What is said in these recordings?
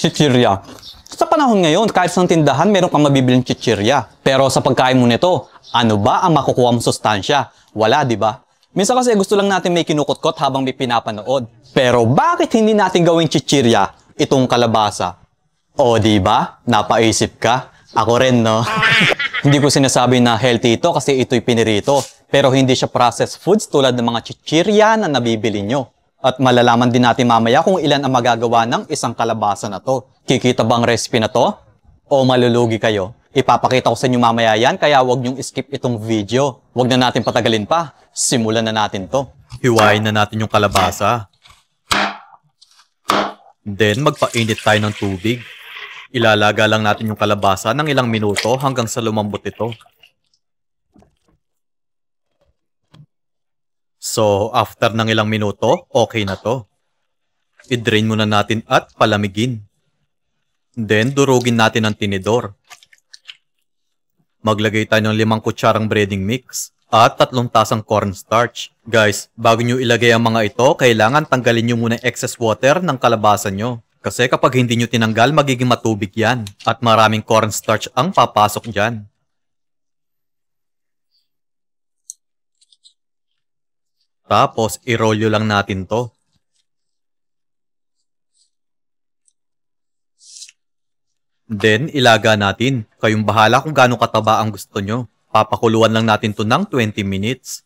Chichirya. Sa panahon ngayon, kahit sa tindahan, meron kang mabibiling chichirya. Pero sa pagkain mo nito, ano ba ang makukuha mong sustansya? Wala, di ba? Minsan kasi gusto lang natin may kinukutkot habang may pinapanood. Pero bakit hindi natin gawing chichirya itong kalabasa? O, di ba? Napaisip ka? Ako rin, no? Hindi ko sinasabi na healthy ito kasi ito'y pinirito. Pero hindi siya processed foods tulad ng mga chichirya na nabibili nyo. At malalaman din natin mamaya kung ilan ang magagawa ng isang kalabasa na to. Kikita ba ang recipe na to? O malulugi kayo? Ipapakita ko sa inyo mamaya yan, kaya huwag niyong skip itong video. Huwag na natin patagalin pa. Simulan na natin to. Hiwain na natin yung kalabasa. Then, magpainit tayo ng tubig. Ilalaga lang natin yung kalabasa ng ilang minuto hanggang sa lumambot ito. So, after ng ilang minuto, okay na to. I-drain muna natin at palamigin. Then, durugin natin ang tinidor. Maglagay tayo ng 5 kutsarang breading mix at 3 tasang cornstarch. Guys, bago nyo ilagay ang mga ito, kailangan tanggalin nyo muna excess water ng kalabasa nyo. Kasi kapag hindi nyo tinanggal, magiging matubig yan. At maraming cornstarch ang papasok dyan. Tapos, i-rolyo lang natin to. Then, ilaga natin. Kayong bahala kung gaano kataba ang gusto nyo. Papakuluan lang natin to ng 20 minutes.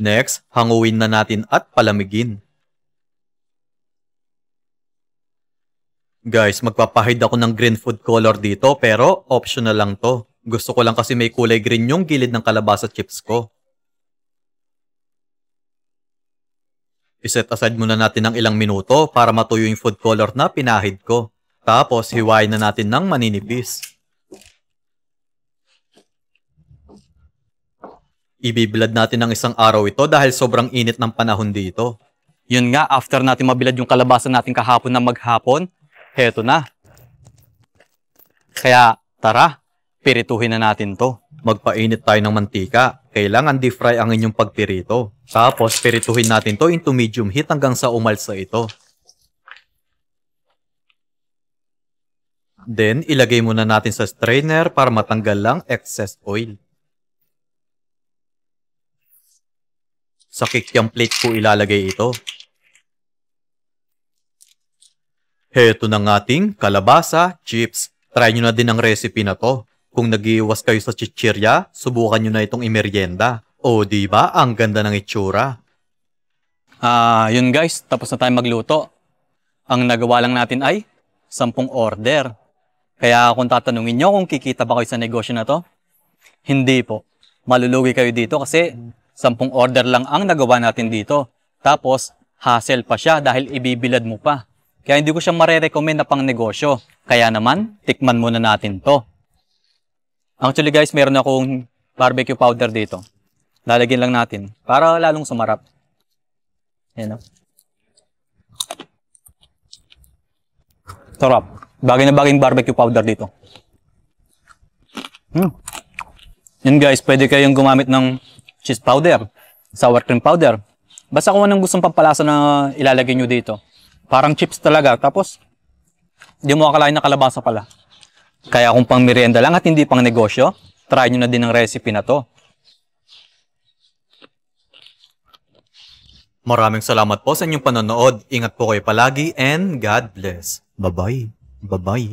Next, hanguin na natin at palamigin. Guys, magpapahid ako ng green food color dito pero optional lang to. Gusto ko lang kasi may kulay green yung gilid ng kalabasa chips ko. Iset aside muna natin ng ilang minuto para matuyo yung food color na pinahid ko. Tapos, hiwain na natin ng maninipis. Ibibilad natin ng isang araw ito dahil sobrang init ng panahon dito. Yun nga, after natin mabilad yung kalabasa natin kahapon na maghapon, heto na. Kaya, tara, pirituhin na natin to. Magpainit tayo ng mantika. Kailangan deep fry ang inyong pagpirito. Tapos, pirituhin natin to into medium heat hanggang sa umalsa ito. Then, ilagay muna natin sa strainer para matanggal lang excess oil. Sa kikiam plate ko ilalagay ito. Heto ng ating kalabasa chips. Try nyo na din ang recipe na to. Kung nag-iiwas kayo sa chichirya, subukan nyo na itong imerienda. O diba, ang ganda ng itsura. Yun guys, tapos na tayo magluto. Ang nagawa lang natin ay 10 order. Kaya kung tatanungin nyo kung kikita ba kayo sa negosyo na to, hindi po. Malulugi kayo dito kasi 10 order lang ang nagawa natin dito. Tapos, hassle pa siya dahil ibibilad mo pa. Kaya hindi ko siya marerecommend na pang negosyo. Kaya naman, tikman muna natin to. Actually guys, meron akong barbecue powder dito. Lalagyan lang natin para lalong sumarap. Ayan o. Sarap. Bagay na bagay yung barbecue powder dito. Yun guys, pwede kayong gumamit ng cheese powder, sour cream powder. Basta kung anong gustong pampalasa na ilalagay nyo dito. Parang chips talaga. Tapos, hindi mo akalain na kalabasa pala. Kaya kung pang merienda lang at hindi pang negosyo, try nyo na din ang recipe na to. Maraming salamat po sa inyong panonood. Ingat po kayo palagi and God bless. Bye-bye. Bye-bye.